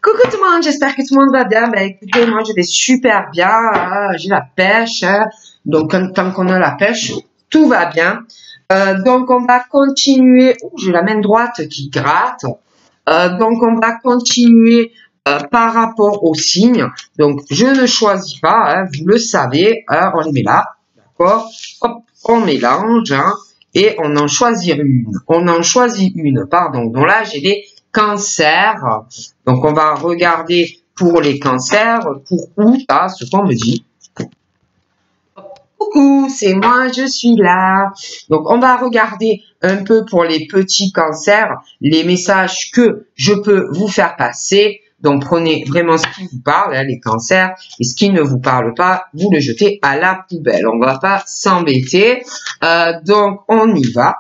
Coucou tout le monde, j'espère que tout le monde va bien. Ben écoutez, moi je vais super bien, j'ai la pêche, donc tant qu'on a la pêche, tout va bien. Donc on va continuer, j'ai la main droite qui gratte, donc on va continuer par rapport aux signes. Donc je ne choisis pas, vous le savez, on les met là, d'accord, hop, on mélange, et on en choisit une, pardon. Donc là j'ai les cancers. Donc, on va regarder pour les cancers, pour août, ce qu'on me dit. Coucou, c'est moi, je suis là. Donc, on va regarder un peu pour les petits cancers, les messages que je peux vous faire passer. Donc, prenez vraiment ce qui vous parle, les cancers, et ce qui ne vous parle pas, vous le jetez à la poubelle. On ne va pas s'embêter. Donc, on y va.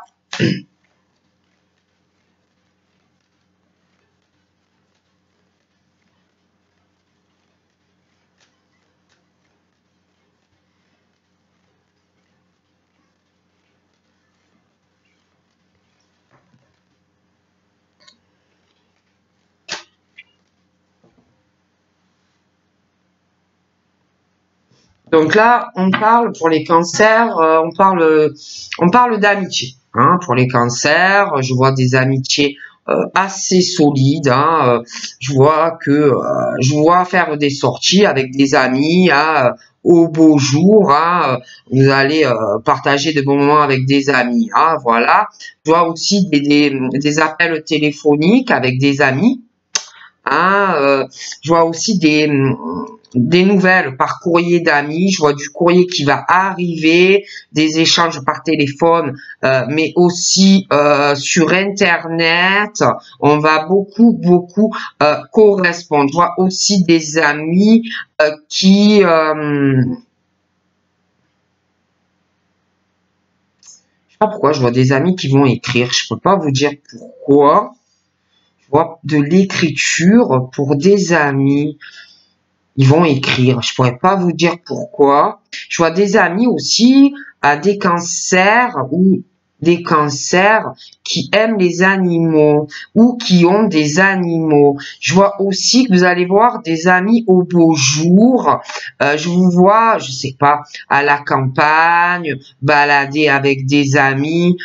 Donc là, on parle pour les cancers, on parle d'amitié. Pour les cancers, je vois des amitiés assez solides. Je vois faire des sorties avec des amis au beau jour. Vous allez partager de bons moments avec des amis. Voilà. Je vois aussi des appels téléphoniques avec des amis. Je vois aussi des nouvelles par courrier d'amis, je vois du courrier qui va arriver, des échanges par téléphone, mais aussi sur Internet. On va beaucoup correspondre. Je vois aussi des amis qui... je sais pas pourquoi, je vois des amis qui vont écrire. Je peux pas vous dire pourquoi. Je vois de l'écriture pour des amis. Ils vont écrire. Je pourrais pas vous dire pourquoi. Je vois des amis aussi à des cancers ou des cancers qui aiment les animaux ou qui ont des animaux. Je vois aussi que vous allez voir des amis au beau jour. Je vous vois, je sais pas, à la campagne, balader avec des amis,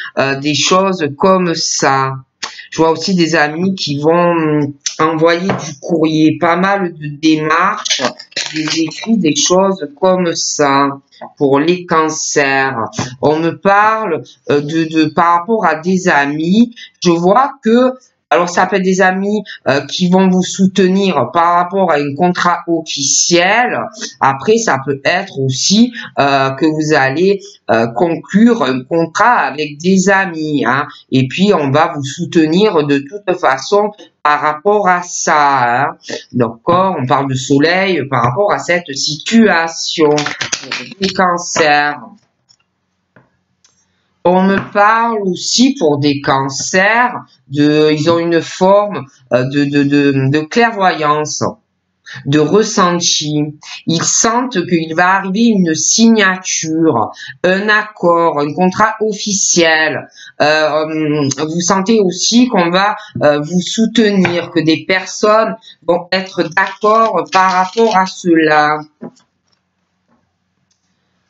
des choses comme ça. Je vois aussi des amis qui vont envoyer du courrier, pas mal de démarches, des écrits, des choses comme ça pour les cancers. On me parle par rapport à des amis. Je vois que alors ça peut être des amis qui vont vous soutenir par rapport à un contrat officiel. Après, ça peut être aussi que vous allez conclure un contrat avec des amis. Et puis, on va vous soutenir de toute façon par rapport à ça. D'accord, on parle de soleil par rapport à cette situation des cancers. On me parle aussi pour des cancers ils ont une forme de clairvoyance, de ressenti. Ils sentent qu'il va arriver une signature, un accord, un contrat officiel. Vous sentez aussi qu'on va vous soutenir, que des personnes vont être d'accord par rapport à cela.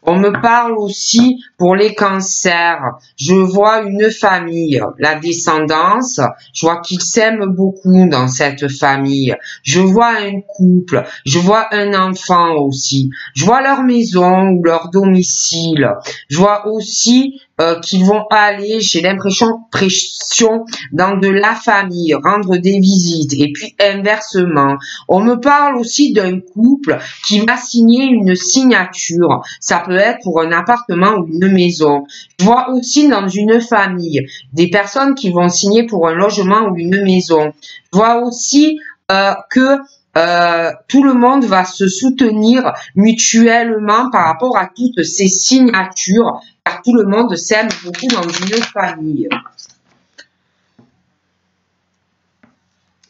On me parle aussi pour les cancers. Je vois une famille, la descendance. Je vois qu'ils s'aiment beaucoup dans cette famille. Je vois un couple. Je vois un enfant aussi. Je vois leur maison ou leur domicile. Je vois aussi qu'ils vont aller, j'ai l'impression, dans de la famille, rendre des visites. Et puis inversement. On me parle aussi d'un couple qui va signer une signature. Ça peut être pour un appartement ou une maison. Je vois aussi dans une famille des personnes qui vont signer pour un logement ou une maison. Je vois aussi que tout le monde va se soutenir mutuellement par rapport à toutes ces signatures, car tout le monde s'aime beaucoup dans une famille.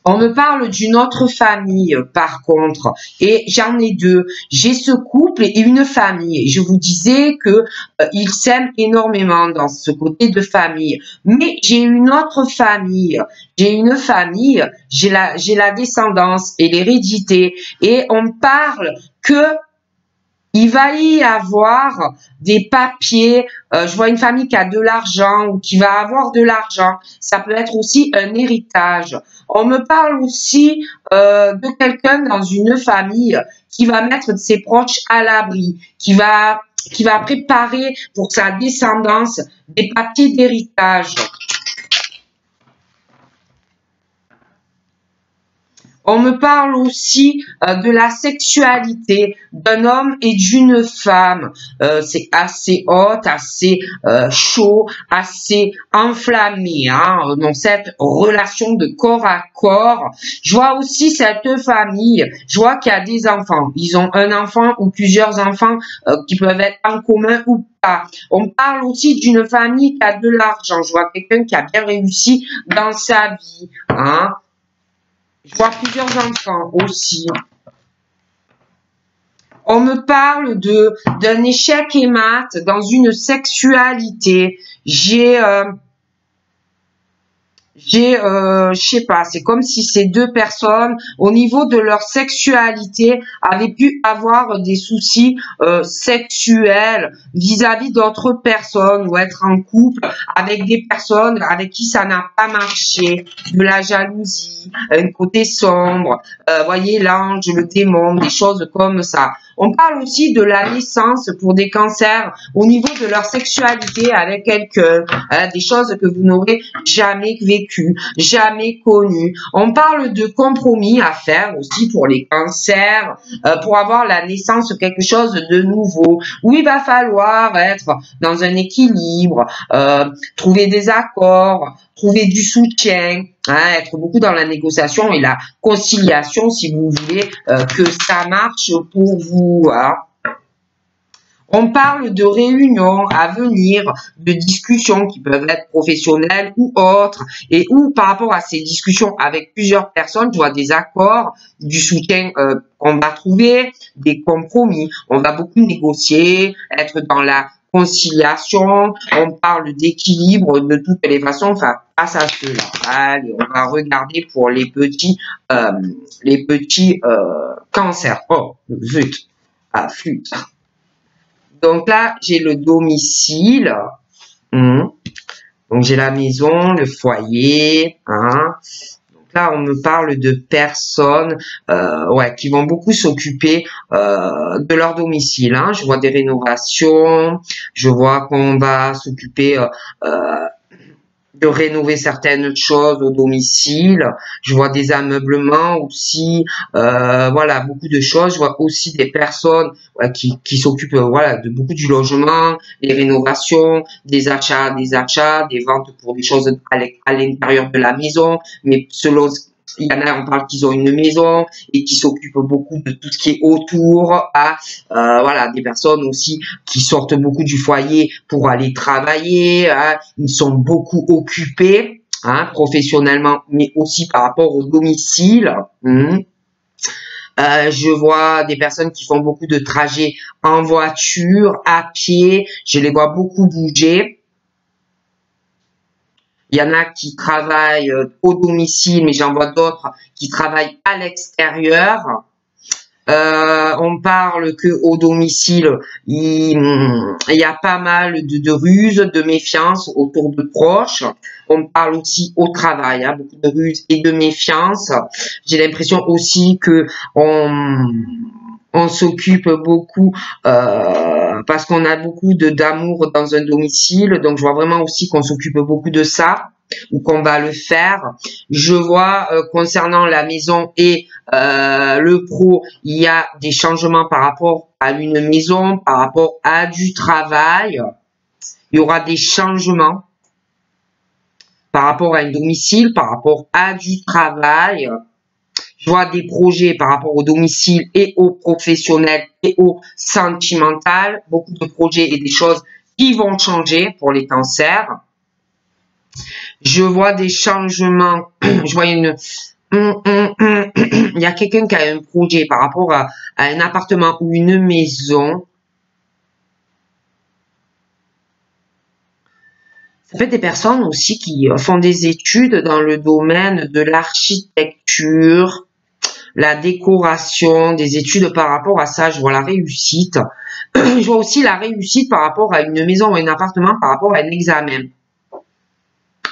On me parle d'une autre famille, par contre, et j'en ai deux. J'ai ce couple et une famille. Je vous disais que ils s'aiment énormément dans ce côté de famille. Mais j'ai une autre famille. J'ai une famille, j'ai la descendance et l'hérédité. Et on parle que il va y avoir des papiers. Je vois une famille qui a de l'argent ou qui va avoir de l'argent. Ça peut être aussi un héritage. On me parle aussi de quelqu'un dans une famille qui va mettre ses proches à l'abri, qui va préparer pour sa descendance des papiers d'héritage. On me parle aussi de la sexualité d'un homme et d'une femme. C'est assez haute, assez chaud, assez enflammé dans cette relation de corps à corps. Je vois aussi cette famille, je vois qu'il y a des enfants. Ils ont un enfant ou plusieurs enfants qui peuvent être en commun ou pas. On parle aussi d'une famille qui a de l'argent. Je vois quelqu'un qui a bien réussi dans sa vie. Je vois plusieurs enfants aussi. On me parle d'un échec et mat dans une sexualité. Je sais pas, c'est comme si ces deux personnes, au niveau de leur sexualité, avaient pu avoir des soucis sexuels vis-à-vis d'autres personnes ou être en couple avec des personnes avec qui ça n'a pas marché, de la jalousie, un côté sombre, voyez l'ange, le démon, des choses comme ça. On parle aussi de la naissance pour des cancers au niveau de leur sexualité avec quelqu'un, des choses que vous n'aurez jamais vécues, jamais connues. On parle de compromis à faire aussi pour les cancers, pour avoir la naissance de quelque chose de nouveau, où il va falloir être dans un équilibre, trouver des accords, trouver du soutien, être beaucoup dans la négociation et la conciliation si vous voulez que ça marche pour vous. On parle de réunions à venir, de discussions qui peuvent être professionnelles ou autres, et où par rapport à ces discussions avec plusieurs personnes, je vois des accords, du soutien qu'on va trouver, des compromis. On va beaucoup négocier, être dans la conciliation, on parle d'équilibre de toutes les façons, enfin, face à cela. Allez, on va regarder pour les petits cancers. Oh, zut, flûte. Donc là, j'ai le domicile. Donc j'ai la maison, le foyer. Donc là, on me parle de personnes qui vont beaucoup s'occuper de leur domicile. Je vois des rénovations. Je vois qu'on va s'occuper de rénover certaines choses au domicile. Je vois des ameublements aussi, voilà, beaucoup de choses. Je vois aussi des personnes qui s'occupent de beaucoup du logement, des rénovations, des achats, des ventes pour des choses à l'intérieur de la maison, mais selon il y en a, on parle qu'ils ont une maison et qui s'occupent beaucoup de tout ce qui est autour. Voilà, des personnes aussi qui sortent beaucoup du foyer pour aller travailler. Ils sont beaucoup occupés, professionnellement, mais aussi par rapport au domicile. Je vois des personnes qui font beaucoup de trajets en voiture, à pied. Je les vois beaucoup bouger. Il y en a qui travaillent au domicile, mais j'en vois d'autres qui travaillent à l'extérieur. On parle que au domicile, il y a pas mal de ruses, de méfiance autour de proches. On parle aussi au travail, beaucoup de ruses et de méfiance. J'ai l'impression aussi que on s'occupe beaucoup parce qu'on a beaucoup d'amour dans un domicile, donc je vois vraiment aussi qu'on s'occupe beaucoup de ça ou qu'on va le faire. Je vois concernant la maison et le pro, il y a des changements par rapport à une maison, par rapport à du travail. Il y aura des changements par rapport à un domicile, par rapport à du travail. Je vois des projets par rapport au domicile et au professionnel et au sentimental. Beaucoup de projets et des choses qui vont changer pour les cancers. Je vois des changements. Je vois il y a quelqu'un qui a un projet par rapport à un appartement ou une maison. Ça fait des personnes aussi qui font des études dans le domaine de l'architecture, la décoration, des études par rapport à ça. Je vois la réussite. Je vois aussi la réussite par rapport à une maison ou un appartement, par rapport à un examen.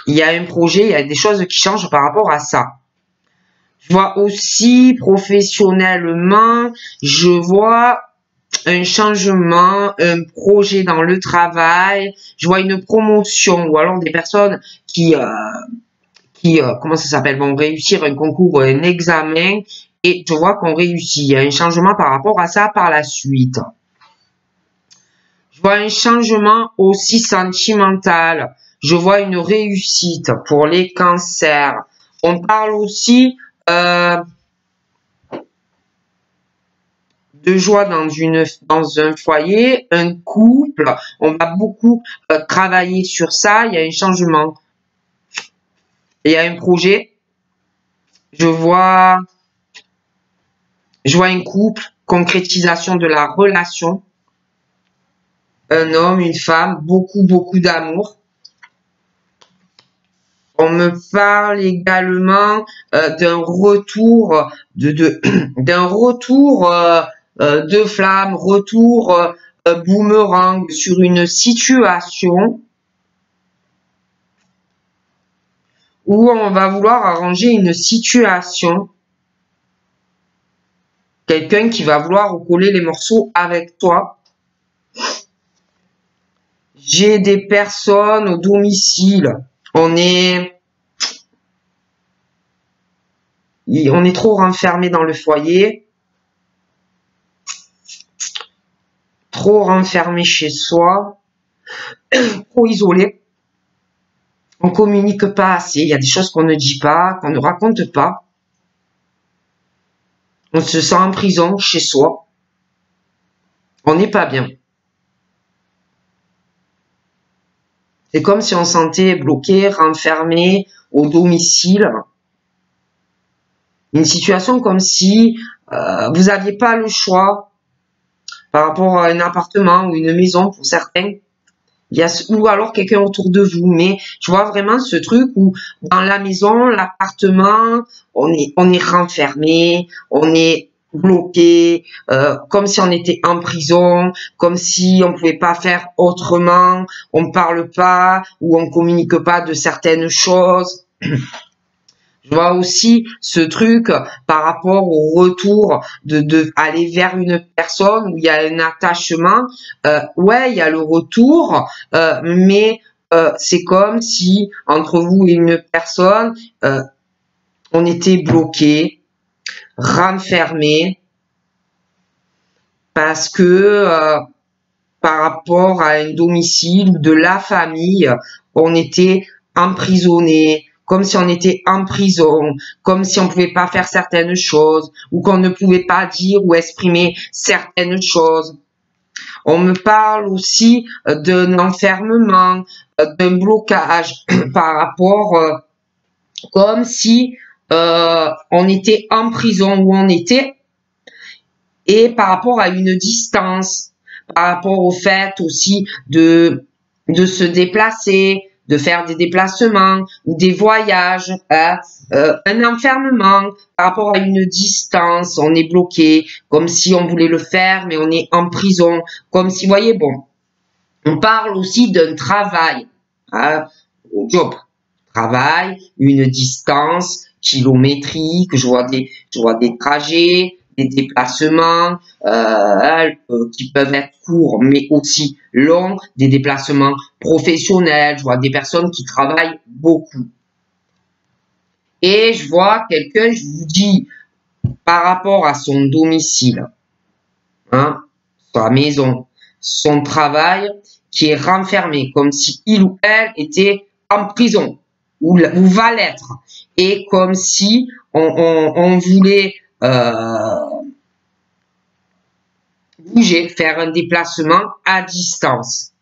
Il y a un projet, il y a des choses qui changent par rapport à ça. Je vois aussi professionnellement, je vois un changement, un projet dans le travail, je vois une promotion ou alors des personnes qui comment ça s'appelle, vont réussir un concours, un examen et je vois qu'on réussit. Il y a un changement par rapport à ça par la suite. Je vois un changement aussi sentimental. Je vois une réussite pour les cancers. On parle aussi de joie dans un foyer, un couple. On va beaucoup travailler sur ça. Il y a un changement. Il y a un projet. Je vois un couple, concrétisation de la relation. Un homme, une femme, beaucoup d'amour. On me parle également d'un retour d'un retour de flamme, retour boomerang sur une situation où on va vouloir arranger une situation. Quelqu'un qui va vouloir recoller les morceaux avec toi. J'ai des personnes au domicile. On est trop renfermé dans le foyer. Trop renfermé chez soi. Trop isolé. On communique pas assez. Il y a des choses qu'on ne dit pas, qu'on ne raconte pas. On se sent en prison chez soi. On n'est pas bien. C'est comme si on se sentait bloqué, renfermé au domicile. Une situation comme si vous n'aviez pas le choix par rapport à un appartement ou une maison pour certains. Ou alors quelqu'un autour de vous. Mais je vois vraiment ce truc où dans la maison, l'appartement, on est renfermé, on est bloqué, comme si on était en prison, comme si on pouvait pas faire autrement, on parle pas ou on communique pas de certaines choses. Je vois aussi ce truc par rapport au retour de aller vers une personne où il y a un attachement. Ouais, il y a le retour, mais c'est comme si entre vous et une personne, on était bloqué, renfermé, parce que par rapport à un domicile ou de la famille, on était emprisonné, comme si on était en prison, comme si on pouvait pas faire certaines choses, ou qu'on ne pouvait pas dire ou exprimer certaines choses. On me parle aussi d'un enfermement, d'un blocage par rapport, comme si on était en prison où on était, et par rapport à une distance, par rapport au fait aussi de se déplacer, de faire des déplacements ou des voyages, un enfermement par rapport à une distance, on est bloqué, comme si on voulait le faire, mais on est en prison, comme si, voyez, bon, on parle aussi d'un travail, au job, travail, une distance kilométrique, je vois des trajets, des déplacements qui peuvent être courts mais aussi longs, des déplacements professionnels, je vois des personnes qui travaillent beaucoup. Et je vois quelqu'un, je vous dis, par rapport à son domicile, sa maison, son travail, qui est renfermé, comme si il ou elle était en prison, ou va l'être, et comme si on voulait bouger, faire un déplacement à distance.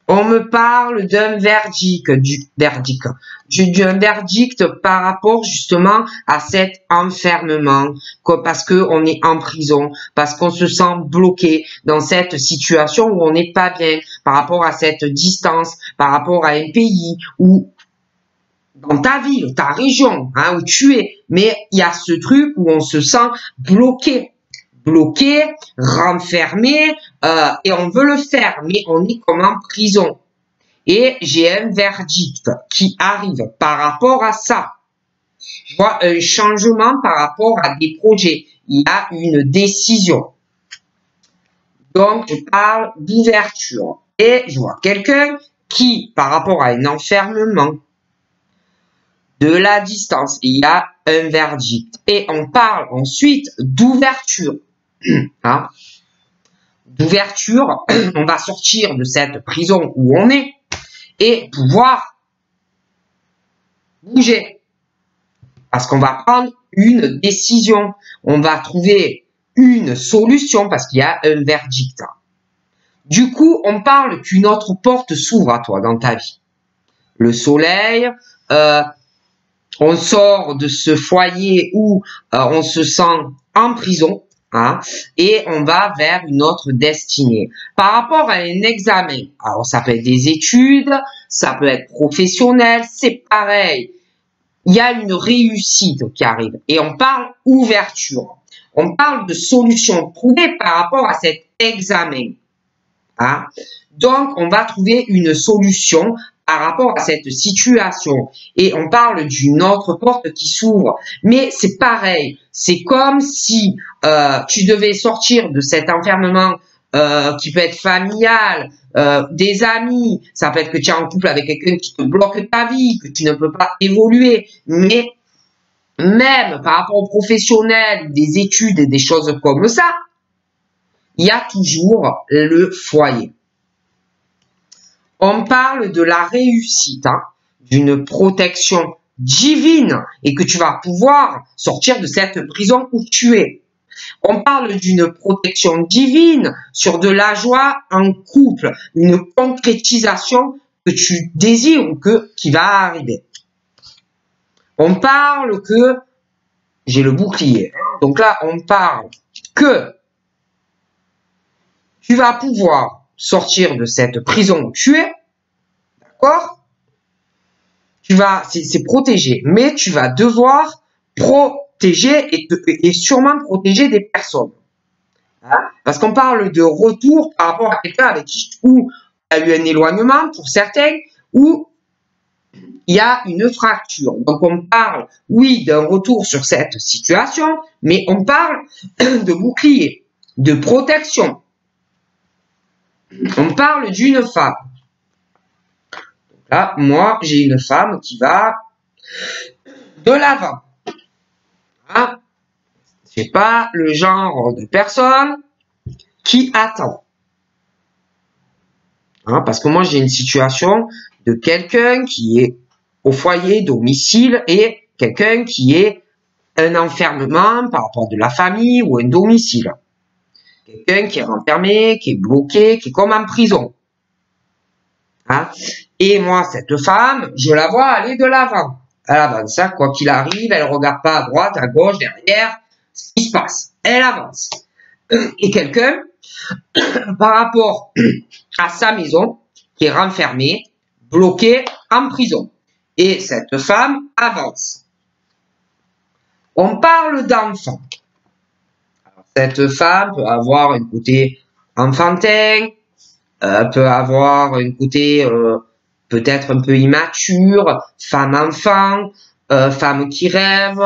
On me parle d'un verdict, d'un verdict par rapport justement à cet enfermement, parce que on est en prison, parce qu'on se sent bloqué dans cette situation où on n'est pas bien, par rapport à cette distance, par rapport à un pays où dans ta ville, ta région, hein, où tu es, mais il y a ce truc où on se sent bloqué, renfermé, et on veut le faire, mais on est comme en prison. Et j'ai un verdict qui arrive par rapport à ça. Je vois un changement par rapport à des projets. Il y a une décision. Donc, je parle d'ouverture. Et je vois quelqu'un qui, par rapport à un enfermement, de la distance, il y a un verdict. Et on parle ensuite d'ouverture. Hein? D'ouverture, on va sortir de cette prison où on est et pouvoir bouger. Parce qu'on va prendre une décision. On va trouver une solution parce qu'il y a un verdict. Du coup, on parle qu'une autre porte s'ouvre à toi dans ta vie. Le soleil, on sort de ce foyer où on se sent en prison, hein, et on va vers une autre destinée. Par rapport à un examen, alors ça peut être des études, ça peut être professionnel, c'est pareil. Il y a une réussite qui arrive et on parle ouverture. On parle de solutions trouvées par rapport à cet examen. Hein? Donc, on va trouver une solution par rapport à cette situation. Et on parle d'une autre porte qui s'ouvre. Mais c'est pareil. C'est comme si tu devais sortir de cet enfermement qui peut être familial, des amis. Ça peut être que tu es en couple avec quelqu'un qui te bloque ta vie, que tu ne peux pas évoluer. Mais même par rapport aux professionnels, des études et des choses comme ça, il y a toujours le foyer. On parle de la réussite, hein, d'une protection divine et que tu vas pouvoir sortir de cette prison où tu es. On parle d'une protection divine sur de la joie en couple, une concrétisation que tu désires ou qui va arriver. On parle que j'ai le bouclier. Donc là, on parle que tu vas pouvoir sortir de cette prison où tu es, d'accord? C'est protégé, mais tu vas devoir protéger et sûrement protéger des personnes. Hein? Parce qu'on parle de retour par rapport à quelqu'un avec qui où il y a eu un éloignement pour certains, où il y a une fracture. Donc on parle, oui, d'un retour sur cette situation, mais on parle de bouclier, de protection. On parle d'une femme. Donc là, moi, j'ai une femme qui va de l'avant. Hein? C'est pas le genre de personne qui attend. Hein? Parce que moi, j'ai une situation de quelqu'un qui est au foyer, domicile, et quelqu'un qui est un enfermement par rapport de la famille ou un domicile. Quelqu'un qui est renfermé, qui est bloqué, qui est comme en prison. Hein? Et moi, cette femme, je la vois aller de l'avant. Elle avance, hein, quoi qu'il arrive, elle regarde pas à droite, à gauche, derrière, ce qui se passe. Elle avance. Et quelqu'un, par rapport à sa maison, qui est renfermée, bloquée, en prison. Et cette femme avance. On parle d'enfant. Cette femme peut avoir un côté enfantin, peut avoir un côté peut-être un peu immature, femme-enfant, femme qui rêve.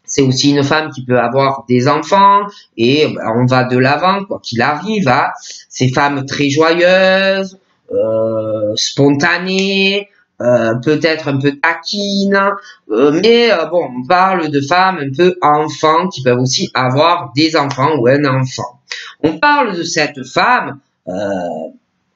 C'est aussi une femme qui peut avoir des enfants et on va de l'avant, quoi qu'il arrive. Hein. Ces femmes très joyeuses, spontanées, peut-être un peu taquines, mais bon, on parle de femmes un peu enfants qui peuvent aussi avoir des enfants ou un enfant. On parle de cette femme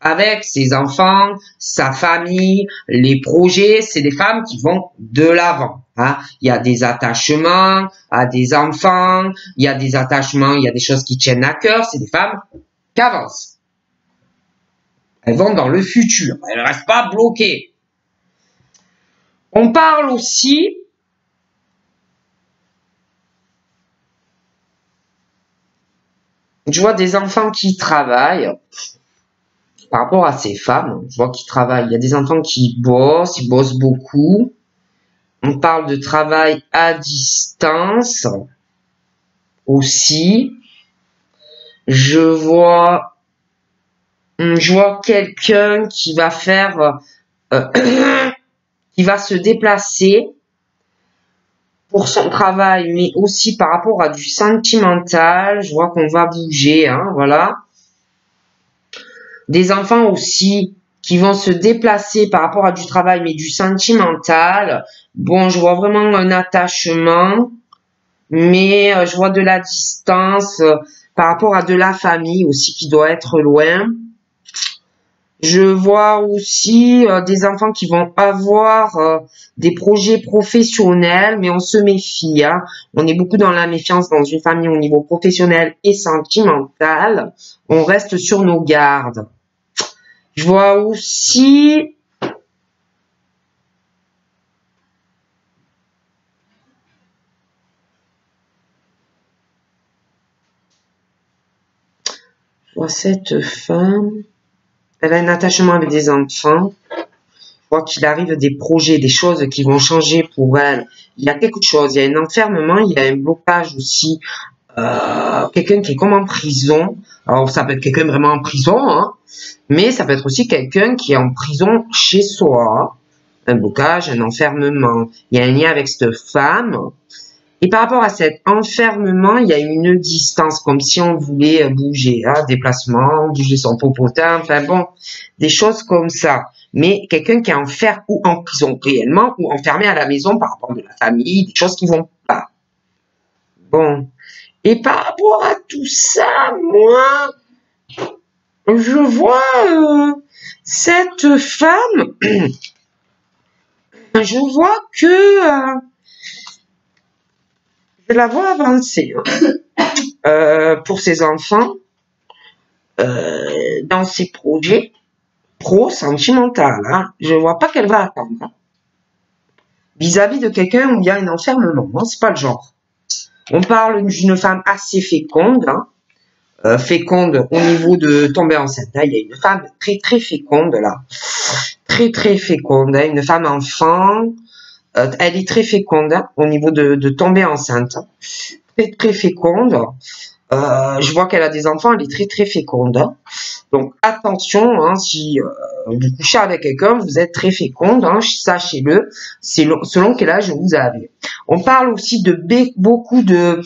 avec ses enfants, sa famille, les projets, c'est des femmes qui vont de l'avant. Hein. Il y a des attachements à des enfants, il y a des attachements, il y a des choses qui tiennent à cœur, c'est des femmes qui avancent. Elles vont dans le futur. Elles ne restent pas bloquées. On parle aussi je vois des enfants qui travaillent par rapport à ces femmes. Je vois qu'ils travaillent. Il y a des enfants qui bossent, ils bossent beaucoup. On parle de travail à distance aussi. Je vois quelqu'un qui va faire, qui va se déplacer pour son travail, mais aussi par rapport à du sentimental. Je vois qu'on va bouger, hein, voilà. Des enfants aussi qui vont se déplacer par rapport à du travail, mais du sentimental. Bon, je vois vraiment un attachement, mais je vois de la distance par rapport à de la famille aussi qui doit être loin. Je vois aussi des enfants qui vont avoir des projets professionnels, mais on se méfie. Hein. On est beaucoup dans la méfiance dans une famille au niveau professionnel et sentimental. On reste sur nos gardes. Je vois aussi cette femme. Elle a un attachement avec des enfants. Je vois qu'il arrive des projets, des choses qui vont changer pour elle. Il y a quelque chose, il y a un enfermement, il y a un blocage aussi. Quelqu'un qui est comme en prison. Alors ça peut être quelqu'un vraiment en prison, hein, mais ça peut être aussi quelqu'un qui est en prison chez soi. Un blocage, un enfermement. Il y a un lien avec cette femme. Et par rapport à cet enfermement, il y a une distance, comme si on voulait bouger, hein, déplacement, bouger son popotin, enfin bon, des choses comme ça. Mais quelqu'un qui est enfermé ou en prison réellement, ou enfermé à la maison par rapport à la famille, des choses qui vont pas. Bon. Et par rapport à tout ça, moi, je vois cette femme, je vois que je la vois avancer pour ses enfants dans ses projets pro-sentimentaux. Hein. Je vois pas qu'elle va attendre. Hein. Vis-à-vis de quelqu'un où il y a un enfermement. Hein, c'est pas le genre. On parle d'une femme assez féconde. Hein, féconde au niveau de tomber enceinte. Hein. Il y a une femme très très féconde là. Très très féconde. Hein. Une femme enfant. Elle est très féconde hein, au niveau de tomber enceinte. Hein. Très très féconde. Je vois qu'elle a des enfants, elle est très très féconde. Hein. Donc attention, hein, si vous couchez avec quelqu'un, vous êtes très féconde, hein, sachez-le, selon quel âge vous avez. On parle aussi de beaucoup de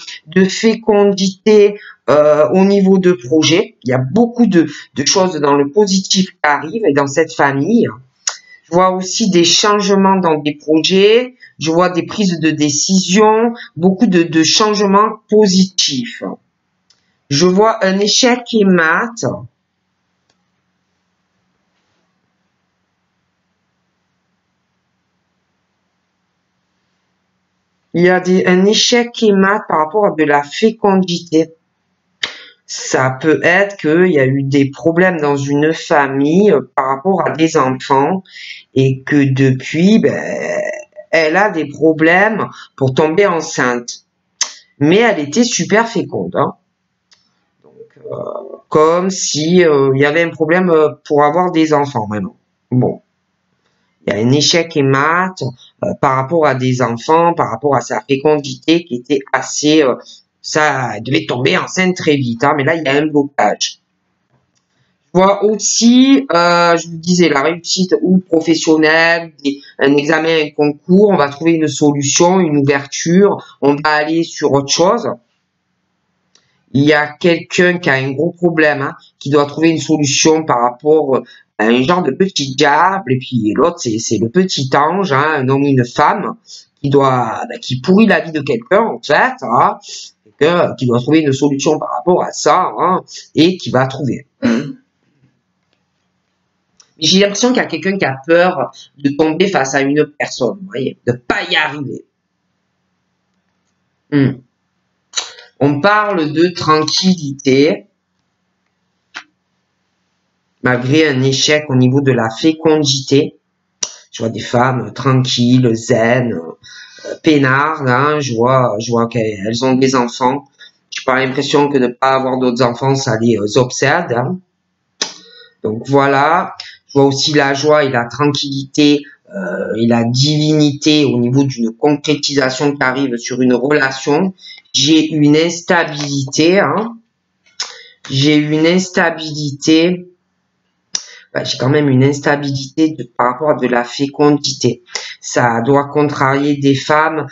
fécondité au niveau de projet. Il y a beaucoup de choses dans le positif qui arrivent et dans cette famille. Je vois aussi des changements dans des projets, je vois des prises de décision, beaucoup de changements positifs. Je vois un échec et mat. Il y a un échec et mat par rapport à de la fécondité. Ça peut être qu'il y a eu des problèmes dans une famille par rapport à des enfants et que depuis, elle a des problèmes pour tomber enceinte. Mais elle était super féconde. Hein. Comme si il y avait un problème pour avoir des enfants maintenant. Bon, il y a un échec et mat par rapport à des enfants, par rapport à sa fécondité qui était assez, ça devait tomber enceinte très vite, hein, mais là il y a un blocage. Je vois aussi, je vous disais, la réussite ou professionnelle, un examen, un concours, on va trouver une solution, une ouverture, on va aller sur autre chose. Il y a quelqu'un qui a un gros problème, hein, qui doit trouver une solution par rapport à un genre de petit diable, et puis l'autre, c'est le petit ange, hein, un homme ou une femme, qui pourrit la vie de quelqu'un, en fait, hein, qui doit trouver une solution par rapport à ça, hein, et qui va trouver. J'ai l'impression qu'il y a quelqu'un qui a peur de tomber face à une personne, vous voyez, de pas y arriver. On parle de tranquillité. malgré un échec au niveau de la fécondité. Je vois des femmes tranquilles, zen, peinardes, hein, je vois qu'elles ont des enfants. J'ai pas l'impression que de pas avoir d'autres enfants, ça les obsède, hein. Donc voilà, je vois aussi la joie et la tranquillité et la divinité au niveau d'une concrétisation qui arrive sur une relation. J'ai une instabilité, hein. J'ai une instabilité. J'ai quand même une instabilité par rapport à de la fécondité. Ça doit contrarier des femmes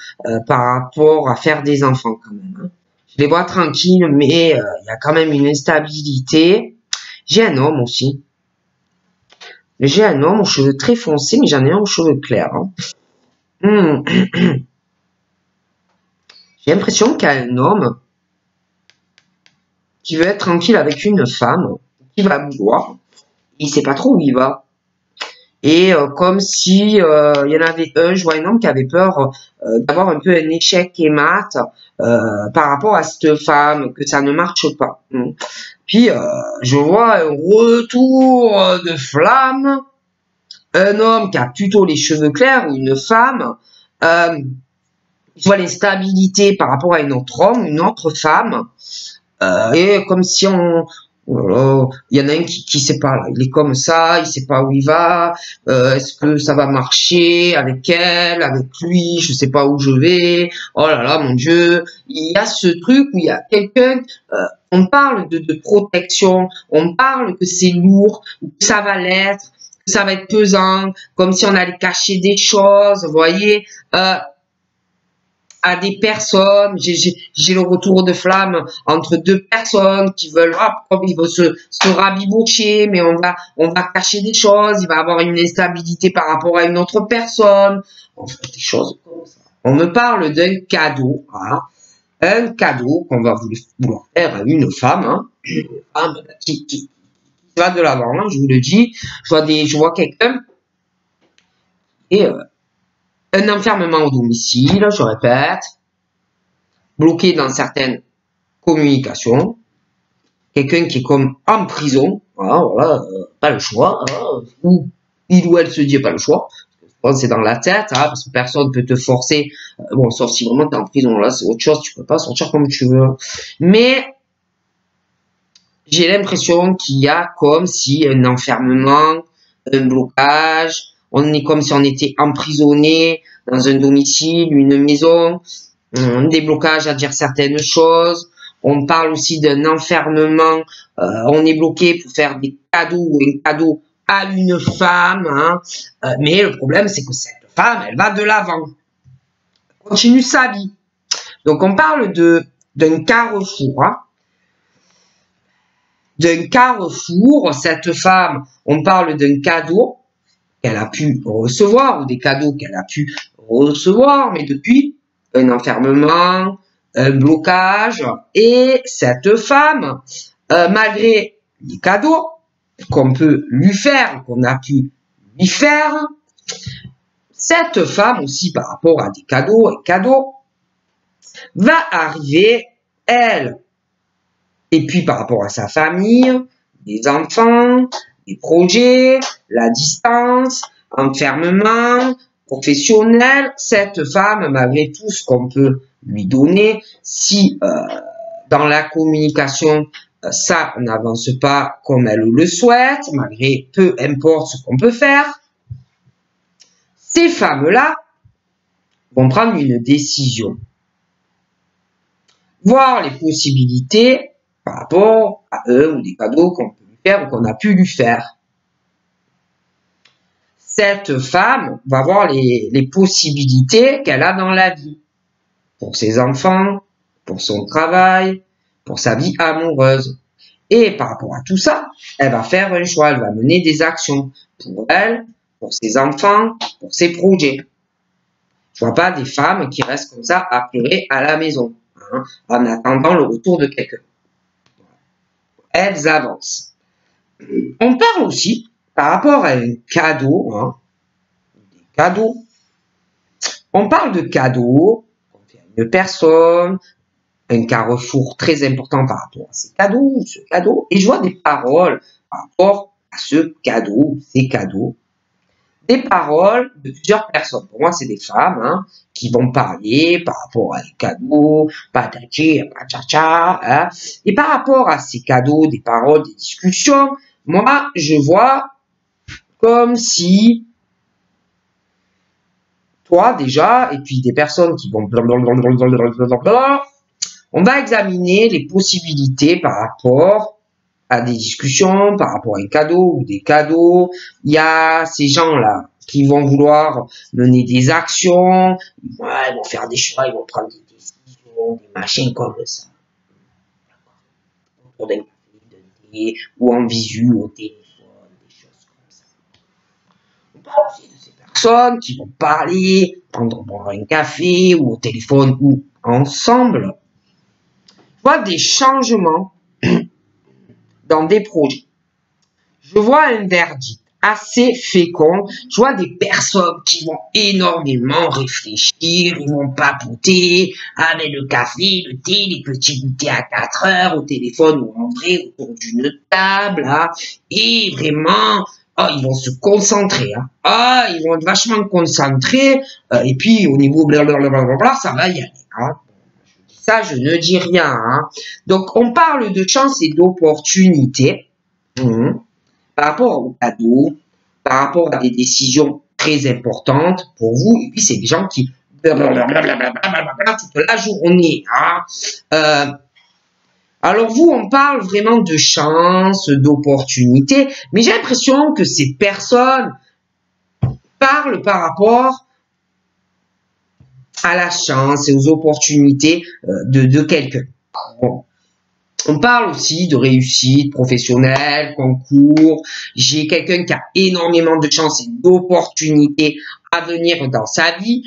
par rapport à faire des enfants quand même, hein. Je les vois tranquilles, mais il y a quand même une instabilité. J'ai un homme aussi. J'ai un homme aux cheveux très foncés, mais j'en ai un aux cheveux clairs, hein. J'ai l'impression qu'il y a un homme qui veut être tranquille avec une femme, qui va vouloir. Il sait pas trop où il va. Et comme si il y en avait un, je vois un homme qui avait peur d'avoir un peu un échec et mat par rapport à cette femme, que ça ne marche pas. Puis je vois un retour de flamme, un homme qui a plutôt les cheveux clairs ou une femme. Je vois l'instabilité par rapport à un autre homme, une autre femme, et comme si il y en a un qui sait pas là, il est comme ça, il sait pas où il va, est-ce que ça va marcher avec elle, avec lui, je sais pas où je vais, oh là là mon Dieu, il y a ce truc où il y a quelqu'un, on parle de protection, on parle que c'est lourd, que ça va l'être, que ça va être pesant, comme si on allait cacher des choses, vous voyez, à des personnes, j'ai le retour de flamme entre deux personnes qui veulent, comme ils veulent se rabibocher, mais on va cacher des choses, il va avoir une instabilité par rapport à une autre personne, on fait des choses comme ça. On me parle d'un cadeau, hein, un cadeau qu'on va vouloir faire à une femme, hein, une femme qui va de l'avant, hein, je vous le dis, je vois quelqu'un et un enfermement au domicile, je répète, bloqué dans certaines communications, quelqu'un qui est comme en prison, voilà, pas le choix, ou il ou elle se dit pas le choix, c'est dans la tête, parce que personne peut te forcer, bon, sauf si vraiment t'es en prison, là c'est autre chose, tu peux pas sortir comme tu veux, mais j'ai l'impression qu'il y a comme si un enfermement, un blocage, on est comme si on était emprisonné dans un domicile, une maison, des blocages à dire certaines choses. On parle aussi d'un enfermement, on est bloqué pour faire des cadeaux ou un cadeau à une femme, hein. Mais le problème c'est que cette femme, elle va de l'avant, continue sa vie. Donc on parle d'un carrefour, hein. D'un carrefour, cette femme, on parle d'un cadeau qu'elle a pu recevoir ou des cadeaux qu'elle a pu recevoir, mais depuis un enfermement, un blocage, et cette femme, malgré les cadeaux qu'on peut lui faire, qu'on a pu lui faire, cette femme aussi par rapport à des cadeaux et cadeaux, va arriver, elle, et puis par rapport à sa famille, des enfants, des projets, la distance, enfermement, professionnel, cette femme, malgré tout ce qu'on peut lui donner, si dans la communication, ça n'avance pas comme elle le souhaite, malgré peu importe ce qu'on peut faire, ces femmes-là vont prendre une décision, voir les possibilités par rapport à eux ou des cadeaux qu'on peut lui faire ou qu'on a pu lui faire. Cette femme va voir les possibilités qu'elle a dans la vie, pour ses enfants, pour son travail, pour sa vie amoureuse. Et par rapport à tout ça, elle va faire un choix, elle va mener des actions pour elle, pour ses enfants, pour ses projets. Je vois pas des femmes qui restent comme ça à pleurer à la maison, hein, en attendant le retour de quelqu'un. Elles avancent. On parle aussi, par rapport à un cadeau, hein, des cadeaux, on parle de cadeaux, on fait à une personne, un carrefour très important par rapport à ces cadeaux, ce cadeau, et je vois des paroles par rapport à ce cadeau, ces cadeaux, des paroles de plusieurs personnes. Pour moi, c'est des femmes hein, qui vont parler par rapport à des cadeaux, patati, patata, hein. Et par rapport à ces cadeaux, des paroles, des discussions, moi, je vois comme si toi déjà, et puis des personnes qui vont blablabla, on va examiner les possibilités par rapport à des discussions, par rapport à un cadeau ou des cadeaux. Il y a ces gens-là qui vont vouloir mener des actions, ouais, ils vont faire des choix, ils vont prendre des décisions, des machins comme ça. Autour d'un café, ou en visu, au téléphone, des choses comme ça. On parle aussi de ces personnes qui vont parler, prendre un café, ou au téléphone, ou ensemble. Je vois des changements dans des projets. Je vois un verdict assez fécond. Je vois des personnes qui vont énormément réfléchir, ils vont papoter avec le café, le thé, les petits goûters à 4 heures au téléphone ou en vrai autour d'une table, hein, et vraiment, oh, ils vont se concentrer, hein. Ah, ils vont être vachement concentrés, et puis au niveau blablabla, ça va y aller, hein. Ça, je ne dis rien, hein. Donc, on parle de chance et d'opportunité. Par rapport aux cadeaux, par rapport à des décisions très importantes pour vous, et puis c'est des gens qui toute la journée. Hein. Alors vous, on parle vraiment de chance, d'opportunité, mais j'ai l'impression que ces personnes parlent par rapport à la chance et aux opportunités de quelqu'un. Bon. On parle aussi de réussite professionnelle, concours. J'ai quelqu'un qui a énormément de chance et d'opportunités à venir dans sa vie,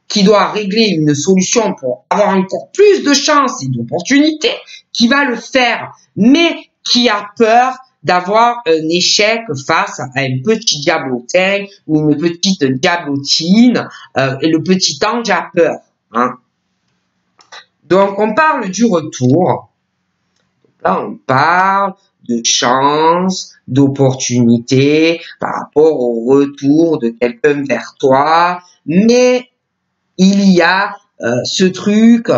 qui doit régler une solution pour avoir encore plus de chance et d'opportunités, qui va le faire, mais qui a peur d'avoir un échec face à un petit diablotin ou une petite diablotine, et le petit ange a peur. Hein. Donc, on parle du retour. Là, on parle de chance, d'opportunité par rapport au retour de quelqu'un vers toi, mais il y a ce truc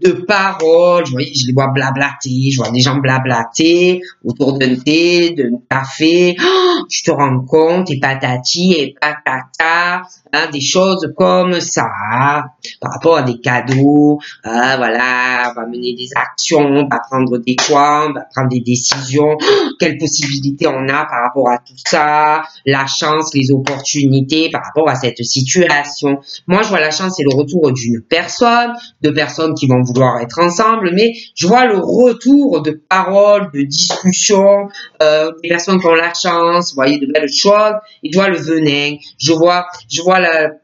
de paroles, je les vois blablater, je vois des gens blablater autour d'un thé, d'un café, oh, tu te rends compte, et patati, et patata, hein, des choses comme ça, hein, par rapport à des cadeaux, voilà, on va mener des actions, on va prendre des choix, on va prendre des décisions, oh, quelles possibilités on a par rapport à tout ça, la chance, les opportunités par rapport à cette situation. Moi, je vois la chance et le retour d'une personne, de personnes qui vont vouloir être ensemble, mais je vois le retour de paroles, de discussions, des personnes qui ont la chance, vous voyez, de belles choses, et je vois le venin, je vois vous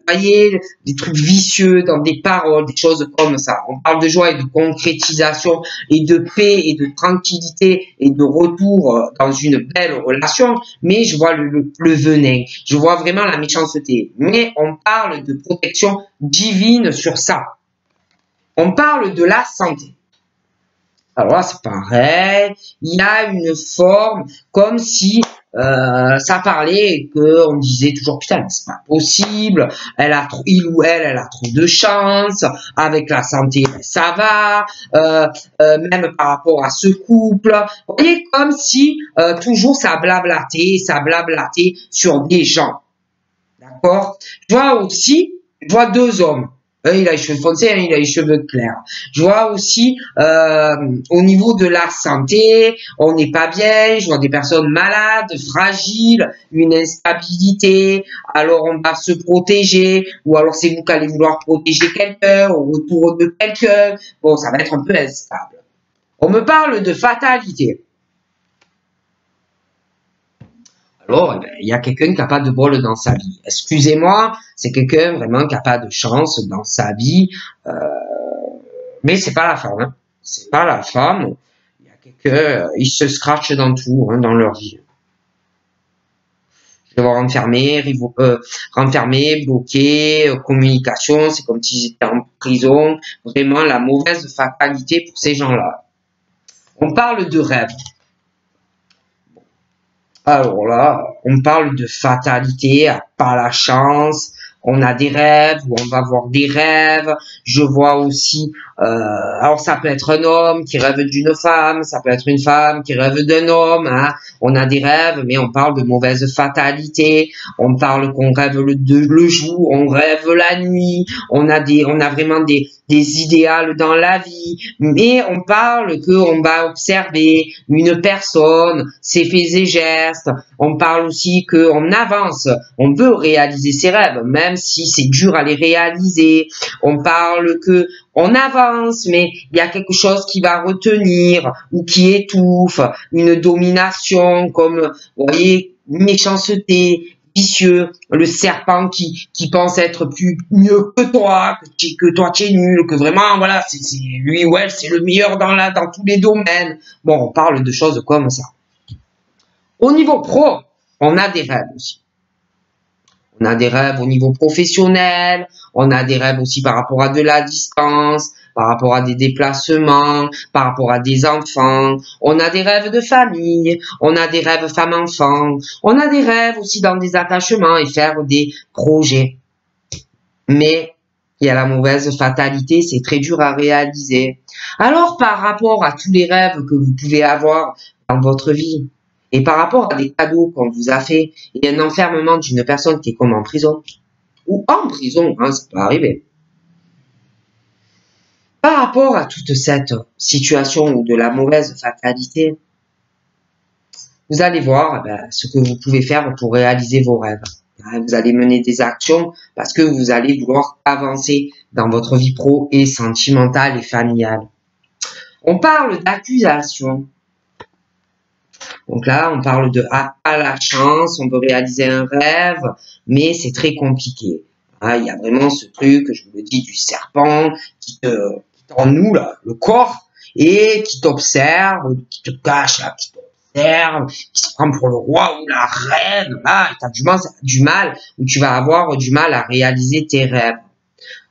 voyez, des trucs vicieux dans des paroles, des choses comme ça. On parle de joie et de concrétisation et de paix et de tranquillité et de retour dans une belle relation, mais je vois le venin, je vois vraiment la méchanceté. Mais on parle de protection divine sur ça. On parle de la santé. Alors là, c'est pareil. Il y a une forme comme si ça parlait et qu'on disait toujours putain, c'est pas possible. Il ou elle a trop de chance. Avec la santé, ben, ça va. Même par rapport à ce couple, vous voyez, comme si toujours ça blablatait sur des gens. D'accord. Je vois deux hommes. Il a les cheveux foncés, il a les cheveux clairs. Je vois aussi, au niveau de la santé, on n'est pas bien. Je vois des personnes malades, fragiles, une instabilité. Alors, on va se protéger. Ou alors, c'est vous qui allez vouloir protéger quelqu'un, au retour de quelqu'un. Bon, ça va être un peu instable. On me parle de fatalité. Alors, il y a quelqu'un qui n'a pas de bol dans sa vie. Excusez-moi, c'est quelqu'un vraiment qui n'a pas de chance dans sa vie. Mais c'est pas la femme. Hein. C'est pas la femme. Il y a quelqu'un, ils se scratchent dans tout, hein, dans leur vie. Je vais voir renfermé, bloqué, communication, c'est comme s'ils étaient en prison. Vraiment la mauvaise fatalité pour ces gens-là. On parle de rêve. Alors là, on parle de fatalité, pas la chance. On a des rêves, ou on va voir des rêves. Je vois aussi, alors ça peut être un homme qui rêve d'une femme, ça peut être une femme qui rêve d'un homme. Hein. On a des rêves, mais on parle de mauvaise fatalité. On parle qu'on rêve le jour, on rêve la nuit. On a vraiment des idéaux dans la vie, mais on parle qu'on va observer une personne, ses faits et gestes. On parle aussi qu'on avance, on veut réaliser ses rêves, même si c'est dur à les réaliser. On parle que on avance, mais il y a quelque chose qui va retenir ou qui étouffe, une domination, comme, vous voyez, méchanceté, vicieux, le serpent qui pense être mieux que toi, que toi tu es nul, que vraiment, voilà, c'est lui ou elle, c'est le meilleur dans tous les domaines. Bon, on parle de choses comme ça. Au niveau pro, on a des rêves aussi. On a des rêves au niveau professionnel, on a des rêves aussi par rapport à de la distance, par rapport à des déplacements, par rapport à des enfants. On a des rêves de famille, on a des rêves femme-enfant, on a des rêves aussi dans des attachements et faire des projets. Mais il y a la mauvaise fatalité, c'est très dur à réaliser. Alors par rapport à tous les rêves que vous pouvez avoir dans votre vie, et par rapport à des cadeaux qu'on vous a fait, et un enfermement d'une personne qui est comme en prison, ou en prison, hein, ça peut arriver. Par rapport à toute cette situation ou de la mauvaise fatalité, vous allez voir ce que vous pouvez faire pour réaliser vos rêves. Vous allez mener des actions parce que vous allez vouloir avancer dans votre vie pro et sentimentale et familiale. On parle d'accusation. Donc là, on parle de pas la chance, on veut réaliser un rêve, mais c'est très compliqué. Il y a vraiment ce truc, je vous le dis, du serpent qui en nous, là, le corps, et qui t'observe, qui te cache, là, qui t'observe, qui se prend pour le roi ou la reine, là, et t'as du mal, ou tu vas avoir du mal à réaliser tes rêves.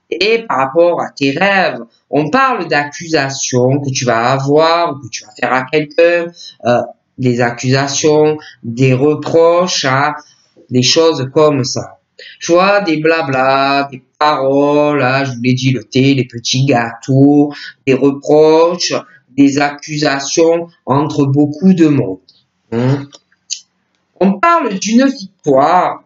Et par rapport à tes rêves, on parle d'accusations que tu vas avoir, ou que tu vas faire à quelqu'un, des accusations, des reproches, hein, des choses comme ça. Je vois des blabla, des paroles, hein, je vous l'ai dit, le thé, les petits gâteaux, des reproches, des accusations entre beaucoup de monde. Hein. On parle d'une victoire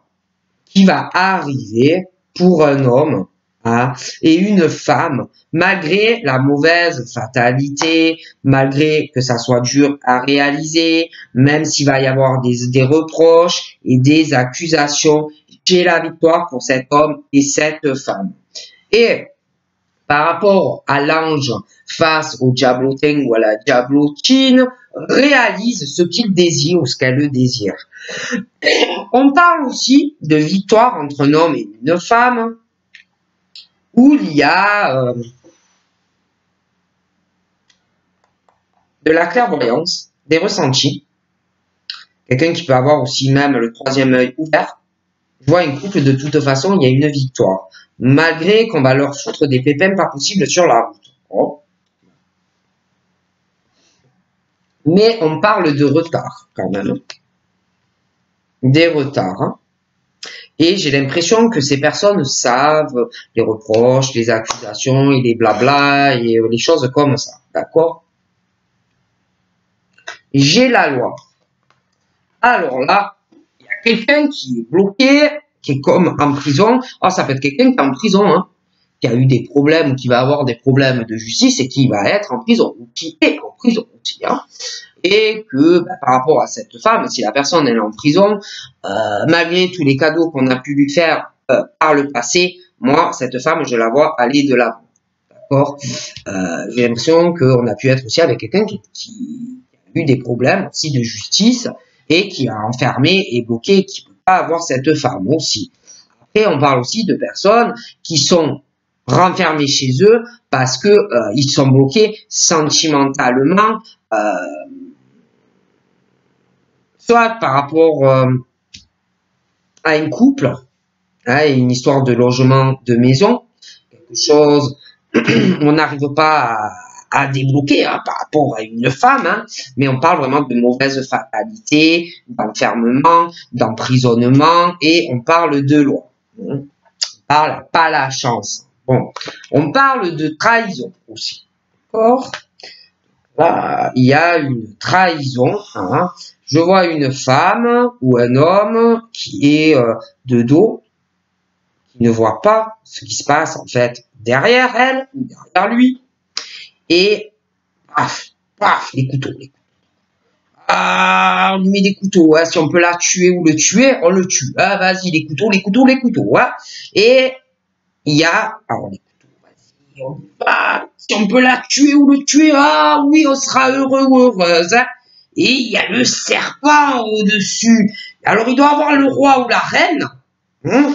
qui va arriver pour un homme, hein, et une femme, malgré la mauvaise fatalité, malgré que ça soit dur à réaliser, même s'il va y avoir des reproches et des accusations, j'ai la victoire pour cet homme et cette femme. Et par rapport à l'ange face au diablotin ou à la diablotine, réalise ce qu'il désire ou ce qu'elle désire. On parle aussi de victoire entre un homme et une femme, où il y a de la clairvoyance, des ressentis, quelqu'un qui peut avoir aussi même le troisième œil ouvert. Je vois un couple, de toute façon, il y a une victoire, malgré qu'on va leur foutre des pépins pas possibles sur la route. Oh. Mais on parle de retard, quand même. Des retards. Hein. Et j'ai l'impression que ces personnes savent les reproches, les accusations et les blabla et les choses comme ça. D'accord? J'ai la loi. Alors là, il y a quelqu'un qui est bloqué, qui est comme en prison. Ah, ça peut être quelqu'un qui est en prison, hein, qui a eu des problèmes ou qui va avoir des problèmes de justice et qui va être en prison, ou qui est en prison aussi. Hein. Et que par rapport à cette femme, si la personne elle est en prison, malgré tous les cadeaux qu'on a pu lui faire par le passé, moi, cette femme, je la vois aller de l'avant. D'accord. J'ai l'impression qu'on a pu être aussi avec quelqu'un qui a eu des problèmes aussi de justice et qui a enfermé et bloqué et qui ne peut pas avoir cette femme aussi. Après, on parle aussi de personnes qui sont renfermés chez eux parce que ils sont bloqués sentimentalement, soit par rapport à un couple, hein, une histoire de logement de maison, quelque chose, on n'arrive pas à débloquer hein, par rapport à une femme, hein, mais on parle vraiment de mauvaise fatalité, d'enfermement, d'emprisonnement, et on parle de loi. On parle pas la chance. Bon, on parle de trahison aussi. D'accord? Là, il y a une trahison. Hein. Je vois une femme ou un homme qui est de dos, qui ne voit pas ce qui se passe en fait derrière elle ou derrière lui. Et paf, paf, les couteaux. Ah, on lui met des couteaux. Hein. Si on peut la tuer ou le tuer, on le tue. Ah, vas-y, les couteaux, les couteaux, les couteaux. Hein. Et il y a... Alors, les couteaux, vas-y, on va... Si on peut la tuer ou le tuer, ah oui, on sera heureux ou heureuse. Hein. Et il y a le serpent au-dessus. Alors, il doit avoir le roi ou la reine,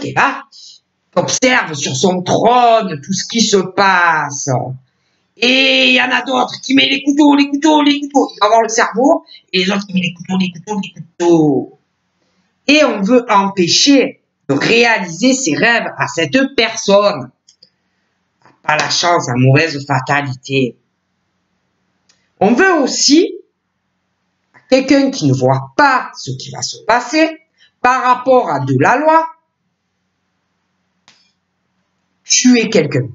qui est là, qui observe sur son trône tout ce qui se passe. Et il y en a d'autres qui mettent les couteaux, les couteaux, les couteaux. Il va avoir le cerveau, et les autres qui mettent les couteaux, les couteaux, les couteaux. Et on veut empêcher de réaliser ses rêves à cette personne. Pas la chance, la mauvaise fatalité. On veut aussi quelqu'un qui ne voit pas ce qui va se passer par rapport à de la loi, tuer quelqu'un.